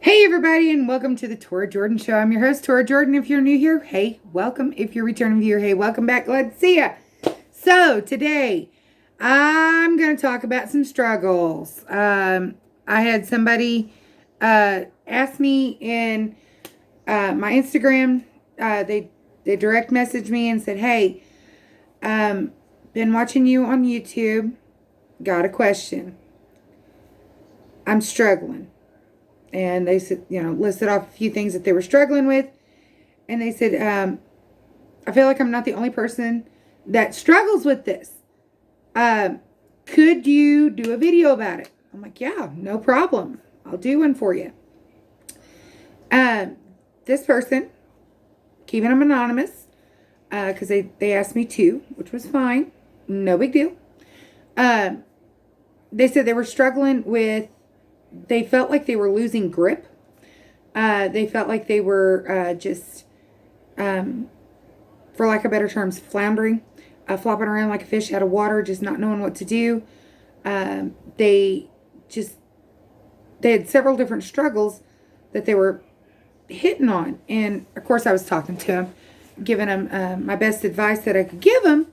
Hey everybody, and welcome to the Tora Jordan Show. I'm your host, Tora Jordan. If you're new here, hey, welcome. If you're a returning viewer, hey, welcome back. Glad to see ya. So today, I'm going to talk about some struggles. I had somebody ask me in my Instagram. They direct messaged me and said, "Hey, been watching you on YouTube. Got a question. I'm struggling." And they said, listed off a few things that they were struggling with. And they said, I feel like I'm not the only person that struggles with this. Could you do a video about it? I'm like, yeah, no problem. I'll do one for you. This person, keeping them anonymous, because they asked me to, which was fine. No big deal. They said they were struggling with, they felt like they were losing grip. They felt like they were just, for lack of better terms, floundering, flopping around like a fish out of water, just not knowing what to do. They had several different struggles that they were hitting on. And of course I was talking to them, giving them my best advice that I could give them.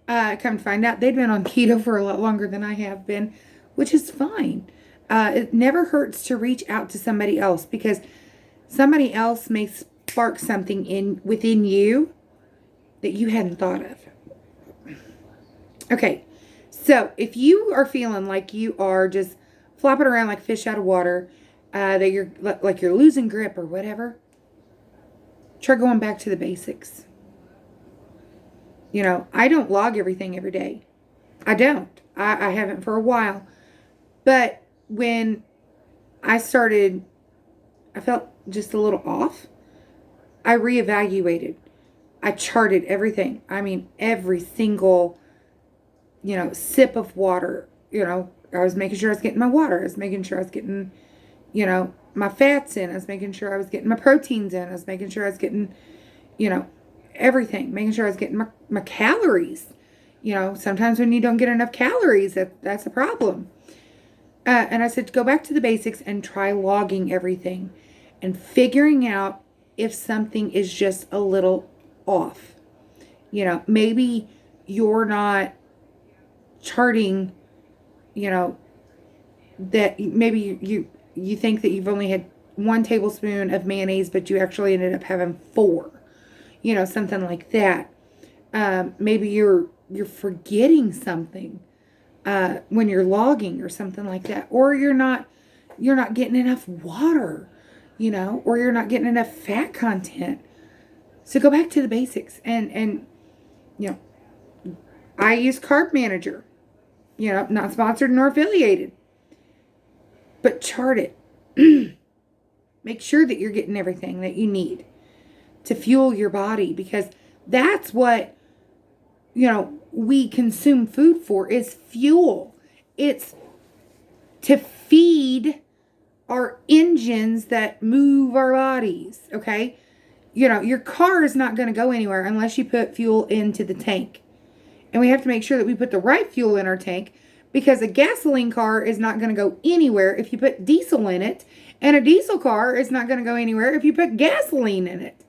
Come to find out they'd been on keto for a lot longer than I have been, which is fine. It never hurts to reach out to somebody else, because somebody else may spark something within you that you hadn't thought of. Okay, so if you are feeling like you are just flopping around like fish out of water, that you're losing grip or whatever, try going back to the basics. I don't log everything every day. I don't. I haven't for a while. But when I started, I felt just a little off. I reevaluated. I charted everything. I mean, every single, sip of water. I was making sure I was getting my water. I was making sure I was getting, my fats in. I was making sure I was getting my proteins in. I was making sure I was getting, everything. Making sure I was getting my calories. Sometimes when you don't get enough calories, that's a problem. And I said, go back to the basics and try logging everything and figuring out if something is just a little off. Maybe you're not charting, that maybe you think that you've only had 1 tablespoon of mayonnaise, but you actually ended up having 4, something like that. Maybe you're forgetting something. When you're logging or something like that, or you're not getting enough water, or you're not getting enough fat content. So go back to the basics, and I use Carb Manager, not sponsored nor affiliated, but chart it. Make sure that you're getting everything that you need to fuel your body, because that's what we consume food for, is fuel. It's to feed our engines that move our bodies, okay? Your car is not going to go anywhere unless you put fuel into the tank. And we have to make sure that we put the right fuel in our tank, because a gasoline car is not going to go anywhere if you put diesel in it, and a diesel car is not going to go anywhere if you put gasoline in it.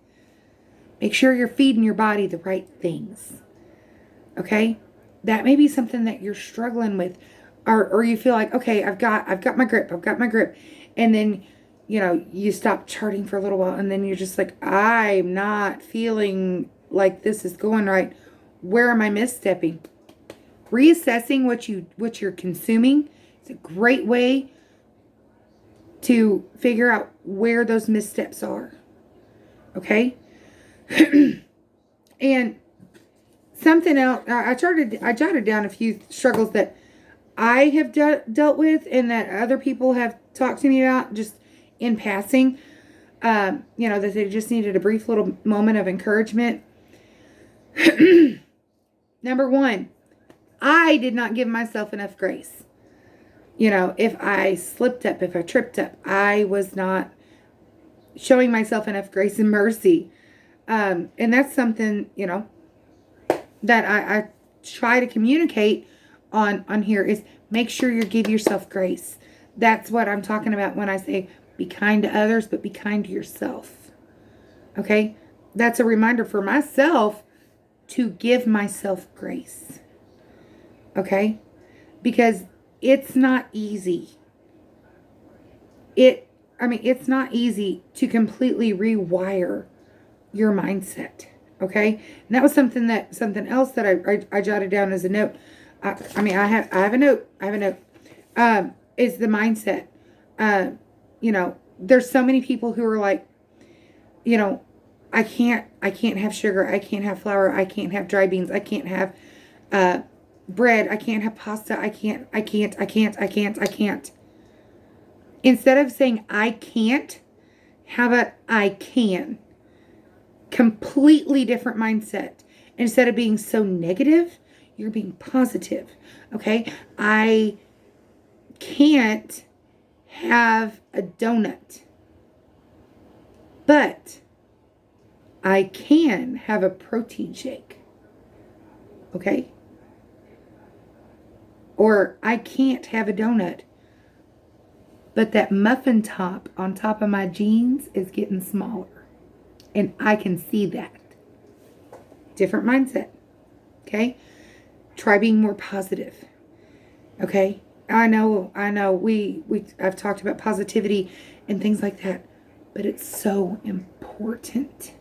Make sure you're feeding your body the right things. Okay, that may be something that you're struggling with, or you feel like, okay, I've got my grip, and then you stop charting for a little while, and then you're just like, I'm not feeling like this is going right. Where am I misstepping? Reassessing what you're consuming is a great way to figure out where those missteps are. Okay, and something else, I jotted down a few struggles that I have dealt with and that other people have talked to me about just in passing. That they just needed a brief little moment of encouragement. Number 1, I did not give myself enough grace. If I slipped up, if I tripped up, I was not showing myself enough grace and mercy. And that's something, that I try to communicate on here, is make sure you give yourself grace. That's what I'm talking about when I say Be kind to others, but be kind to yourself. Okay? That's a reminder for myself to give myself grace. Okay? Because it's not easy. It's not easy to completely rewire your mindset. Okay? And that was something else that I jotted down as a note. I have a note. Is the mindset. There's so many people who are like, I can't have sugar. I can't have flour. I can't have dry beans. I can't have bread. I can't have pasta. I can't. Instead of saying I can't, how about I can? Completely different mindset. Instead of being so negative, you're being positive. Okay? I can't have a donut, but I can have a protein shake. Okay? Or I can't have a donut, but that muffin top on top of my jeans is getting smaller. And I can see that. Different mindset. Okay? Try being more positive. Okay? I know. I've talked about positivity and things like that, but it's so important.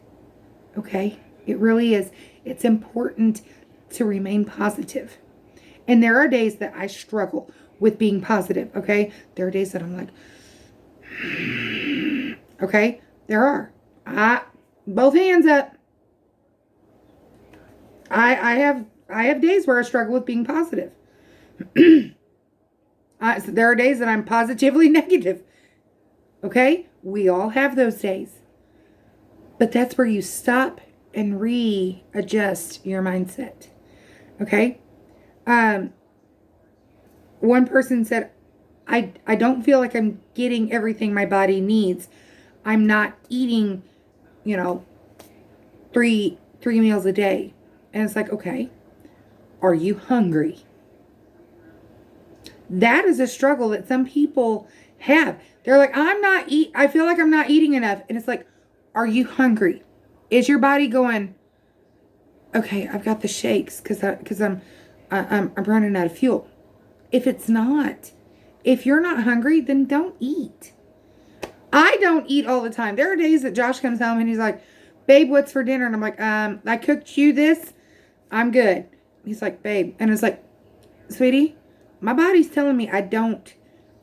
Okay? It really is. It's important to remain positive. And there are days that I struggle with being positive. Okay? There are days that I'm like, okay? There are. Both hands up. I have days where I struggle with being positive. So there are days that I'm positively negative. Okay? We all have those days. But that's where you stop and readjust your mindset. Okay? One person said, I don't feel like I'm getting everything my body needs. I'm not eating, three meals a day. And it's like, okay, are you hungry? That is a struggle that some people have. They're like, I feel like I'm not eating enough. And it's like, are you hungry? Is your body going, okay, I've got the shakes because I'm running out of fuel. If it's not, if you're not hungry, then don't eat. I don't eat all the time. There are days that Josh comes home and he's like, babe, what's for dinner? And I'm like, I cooked you this. I'm good. He's like, babe. And it's like, sweetie, my body's telling me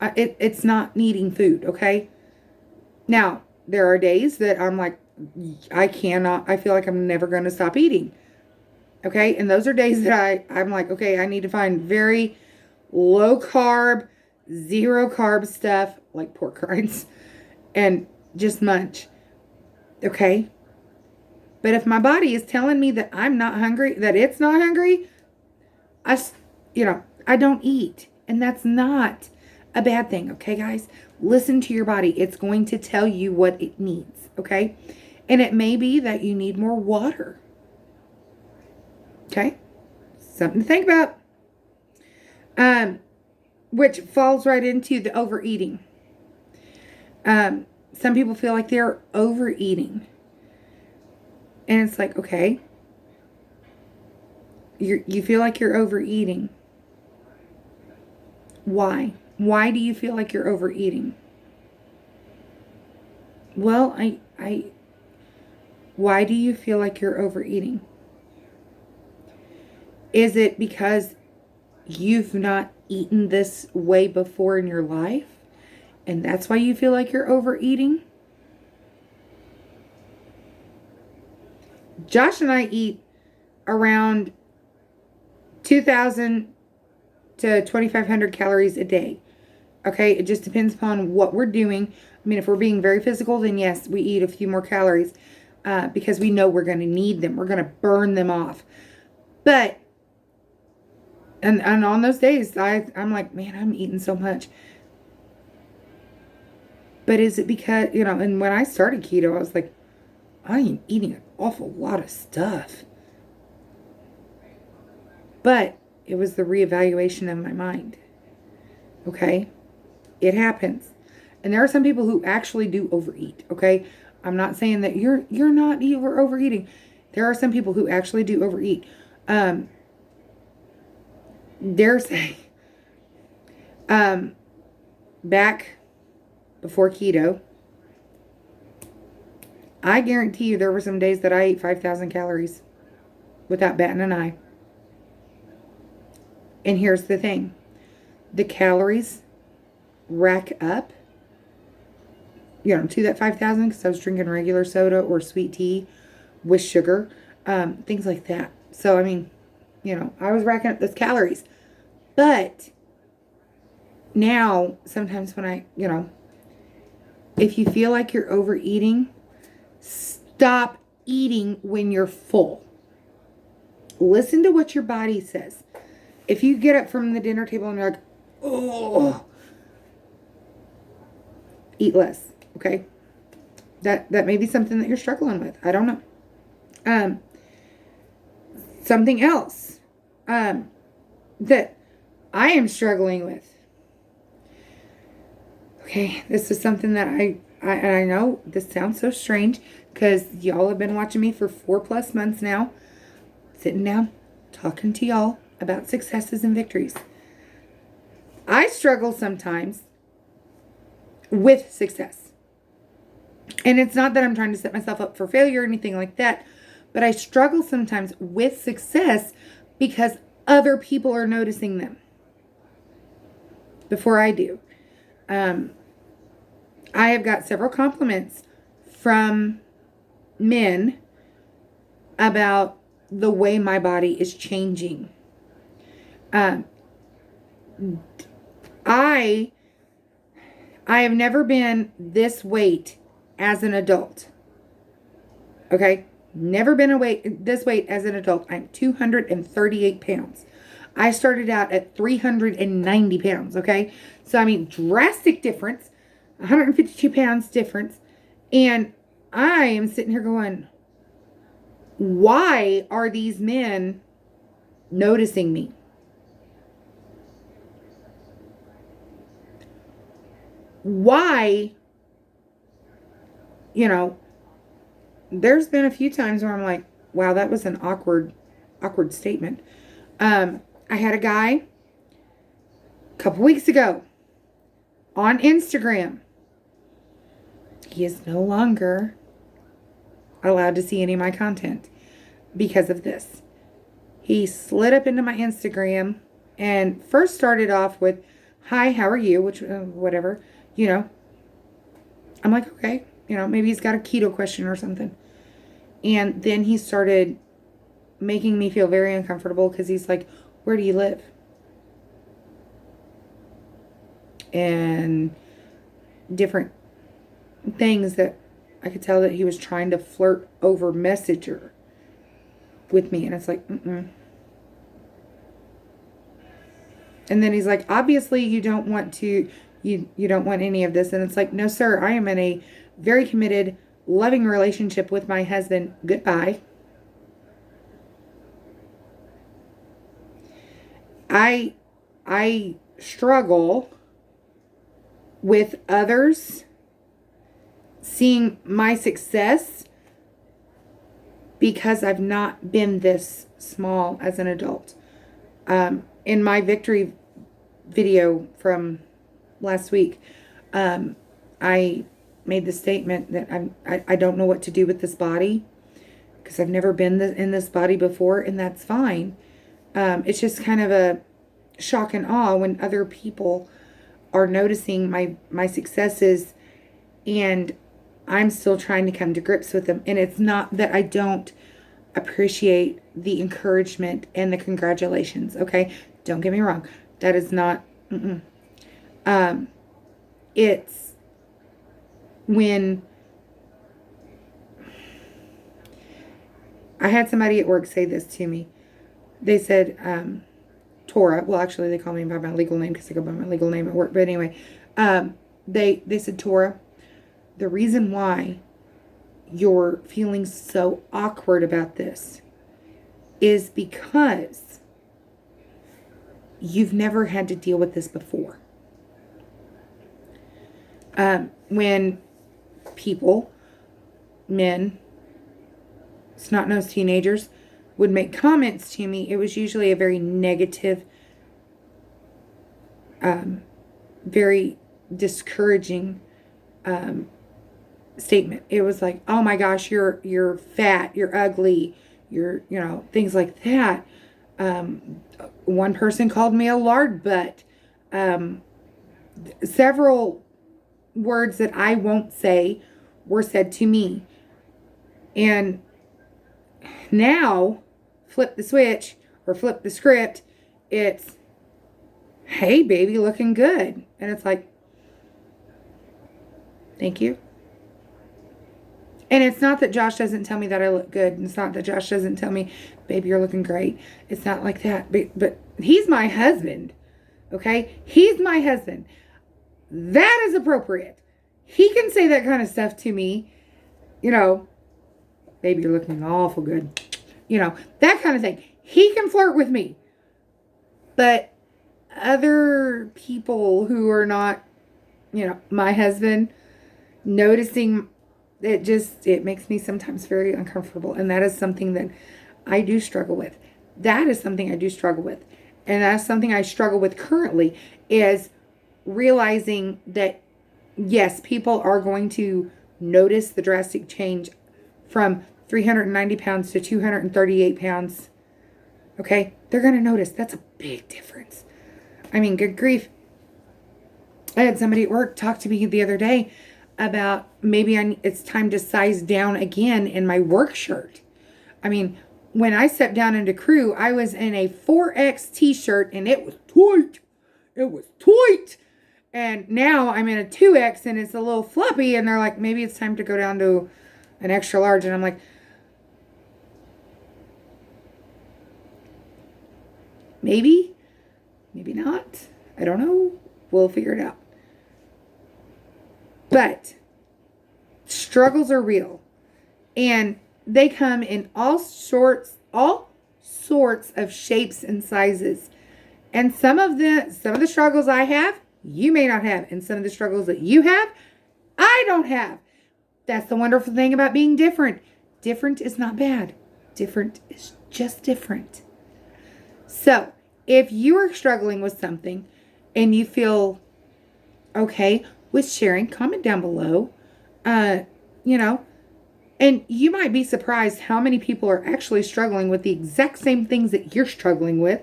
it's not needing food, okay? Now, there are days that I'm like, I feel like I'm never going to stop eating. Okay? And those are days that I'm like, okay, I need to find very low carb, zero carb stuff, like pork rinds, and just munch. Okay? But if my body is telling me that I'm not hungry, that it's not hungry, I don't eat. And that's not a bad thing, okay, guys? Listen to your body. It's going to tell you what it needs, okay? And it may be that you need more water. Okay? Something to think about. Which falls right into the overeating. Some people feel like they're overeating. And it's like, okay, you feel like you're overeating. Why? Why do you feel like you're overeating? Well, why do you feel like you're overeating? Is it because you've not eaten this way before in your life? And that's why you feel like you're overeating? Josh and I eat around 2,000 to 2,500 calories a day. Okay, it just depends upon what we're doing. I mean, if we're being very physical, then yes, we eat a few more calories because we know we're going to need them. We're going to burn them off. But, and on those days, I'm like, man, I'm eating so much. But is it because, and when I started keto, I was like, I am eating an awful lot of stuff. But it was the reevaluation of my mind. Okay? It happens. And there are some people who actually do overeat, okay? I'm not saying that you're not overeating. There are some people who actually do overeat. Dare say, back before keto, I guarantee you there were some days that I ate 5,000 calories without batting an eye. And here's the thing. The calories rack up, to that 5,000 because I was drinking regular soda or sweet tea with sugar, things like that. So, I mean, I was racking up those calories. But now, sometimes when if you feel like you're overeating, stop eating when you're full. Listen to what your body says. If you get up from the dinner table and you're like, oh, eat less, okay? That may be something that you're struggling with. I don't know. Something else that I am struggling with. Okay, this is something that I know this sounds so strange because y'all have been watching me for 4+ months now, sitting down, talking to y'all about successes and victories. I struggle sometimes with success. And it's not that I'm trying to set myself up for failure or anything like that, but I struggle sometimes with success because other people are noticing them before I do. I have got several compliments from men about the way my body is changing. I have never been this weight as an adult. Okay? Never been this weight as an adult. I'm 238 pounds. I started out at 390 pounds. Okay? So, I mean, drastic difference. 152 pounds difference. And I am sitting here going, why are these men noticing me? Why, there's been a few times where I'm like, wow, that was an awkward statement. I had a guy a couple weeks ago on Instagram. He is no longer allowed to see any of my content because of this. He slid up into my Instagram and first started off with, hi, how are you? Which, whatever, I'm like, okay, maybe he's got a keto question or something. And then he started making me feel very uncomfortable because he's like, where do you live? And different things that I could tell that he was trying to flirt over Messenger with me. And it's like, And then he's like, obviously you don't want to, you don't want any of this. And it's like, no, sir, I am in a very committed, loving relationship with my husband. Goodbye. I struggle with others seeing my success because I've not been this small as an adult. In my victory video from last week, I made the statement that I don't know what to do with this body because I've never been in this body before, and that's fine. It's just kind of a shock and awe when other people are noticing my successes and I'm still trying to come to grips with them. And it's not that I don't appreciate the encouragement and the congratulations, okay? Don't get me wrong. That is not, it's when I had somebody at work say this to me. They said, Tora, well, actually, they call me by my legal name because I go by my legal name at work. But anyway, they said, Tora, the reason why you're feeling so awkward about this is because you've never had to deal with this before. When people, men, snot-nosed teenagers, would make comments to me, it was usually a very negative, very discouraging statement. It was like, oh my gosh, you're fat, you're ugly, things like that. One person called me a lard butt. Several words that I won't say were said to me. And now, flip the switch or flip the script, it's, hey baby, looking good. And it's like, thank you. And it's not that Josh doesn't tell me that I look good. And it's not that Josh doesn't tell me, baby, you're looking great. It's not like that. But he's my husband. Okay? He's my husband. That is appropriate. He can say that kind of stuff to me. Baby, you're looking awful good. That kind of thing. He can flirt with me. But other people who are not, my husband, noticing it makes me sometimes very uncomfortable. And that is something that I do struggle with. And that's something I struggle with currently, is realizing that, yes, people are going to notice the drastic change from 390 pounds to 238 pounds. Okay? They're going to notice. That's a big difference. I mean, good grief. I had somebody at work talk to me the other day about maybe it's time to size down again in my work shirt. I mean, when I stepped down into crew, I was in a 4X t-shirt and it was tight. It was tight. And now I'm in a 2X and it's a little floppy, and they're like, maybe it's time to go down to an extra large. And I'm like, maybe not. I don't know. We'll figure it out. But struggles are real, and they come in all sorts of shapes and sizes. And some of the struggles I have, you may not have, and some of the struggles that you have, I don't have. That's the wonderful thing about being different. Different is not bad. Different is just different. So, if you are struggling with something and you feel okay with sharing, comment down below. And you might be surprised how many people are actually struggling with the exact same things that you're struggling with,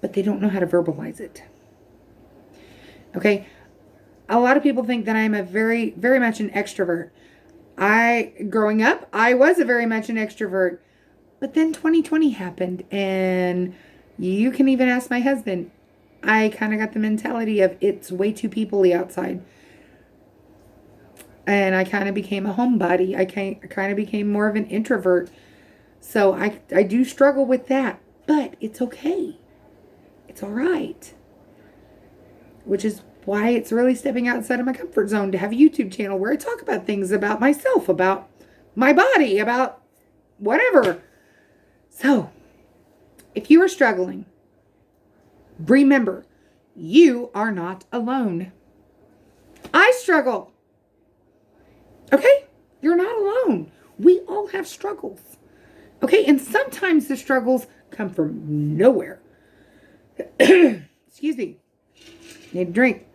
but they don't know how to verbalize it. Okay? A lot of people think that I'm a very, very much an extrovert. Growing up, I was a very much an extrovert. But then 2020 happened, and you can even ask my husband. I kind of got the mentality of it's way too people-y outside. And I kind of became a homebody. I kind of became more of an introvert. So I do struggle with that. But it's okay. It's all right. Which is why it's really stepping outside of my comfort zone to have a YouTube channel where I talk about things about myself, about my body, about whatever. So, if you are struggling, remember, you are not alone. I struggle. Okay? You're not alone. We all have struggles. Okay? And sometimes the struggles come from nowhere. Excuse me. Need a drink.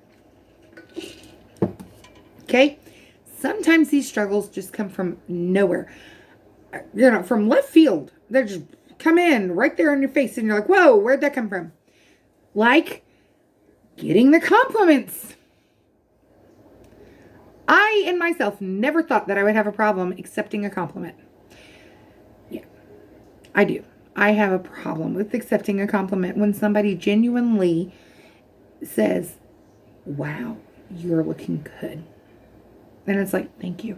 Okay? Sometimes these struggles just come from nowhere. From left field. They just come in right there in your face, and you're like, whoa, where'd that come from? Like getting the compliments. I, in myself, never thought that I would have a problem accepting a compliment. Yeah, I do. I have a problem with accepting a compliment when somebody genuinely says, wow, you're looking good. And it's like, thank you.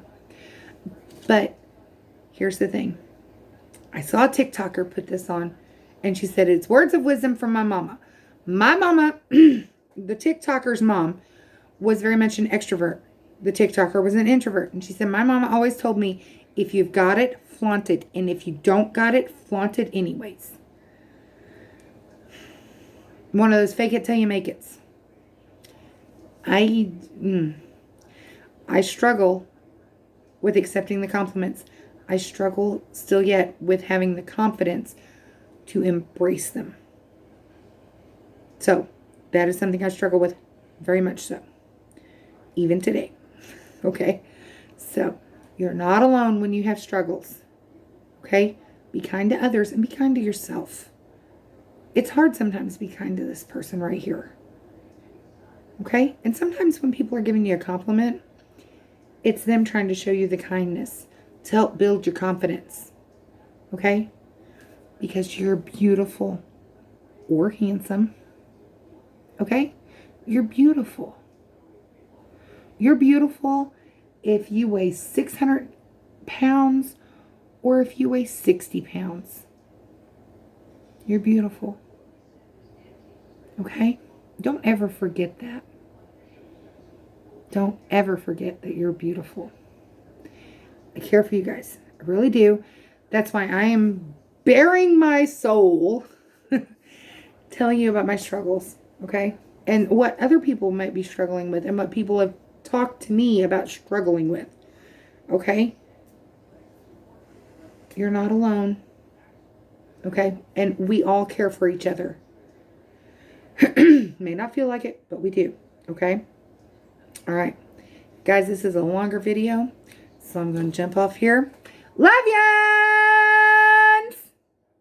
But here's the thing. I saw a TikToker put this on, and she said, it's words of wisdom from my mama. My mama, the TikToker's mom, was very much an extrovert. The TikToker was an introvert. And she said, my mama always told me, if you've got it, flaunt it. And if you don't got it, flaunt it anyways. One of those fake it till you make it. I struggle with accepting the compliments. I struggle still yet with having the confidence to embrace them. So that is something I struggle with very much so. Even today. Okay? So you're not alone when you have struggles. Okay? Be kind to others and be kind to yourself. It's hard sometimes to be kind to this person right here. Okay? And sometimes when people are giving you a compliment, it's them trying to show you the kindness to help build your confidence. Okay? Because you're beautiful or handsome. Okay? You're beautiful. You're beautiful if you weigh 600 pounds or if you weigh 60 pounds. You're beautiful. Okay? Don't ever forget that. Don't ever forget that you're beautiful. I care for you guys. I really do. That's why I am bearing my soul telling you about my struggles, okay? And what other people might be struggling with and what people have talked to me about struggling with, okay? You're not alone, okay? And we all care for each other. May not feel like it, but we do, okay? All right. Guys, this is a longer video, so I'm going to jump off here. Love ya!